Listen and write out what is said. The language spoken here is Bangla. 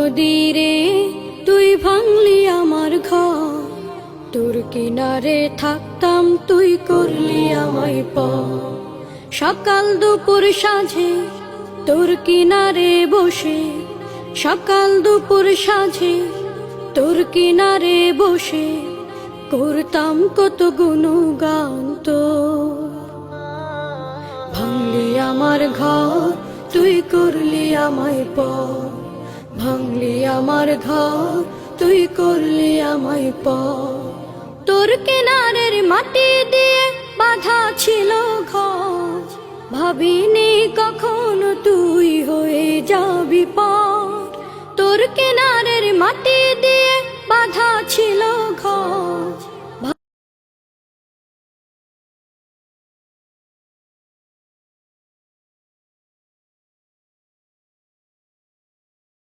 নদীরে তুই ভাঙলি আমার ঘর, তোর কিনারে থাকতাম তুই করলি আমায় পর। সকাল দুপুর সাঁঝে তোর কিনারে বসে, সকাল দুপুর সাঁঝে তোর কিনারে বসে করতাম কত গুণগান তোর। ভাঙলি আমার ঘর তুই করলি আমায় পর, ভাঙলি আমার ঘর তুই করলি আমায় পর। তোর কিনারের মাটি দিয়ে বাঁধা ছিল ঘর, ভাবিনি কখনো তুই হয়ে যাবি পার। তোর কিনারের মাটি দিয়ে বাঁধা ছিল ঘর,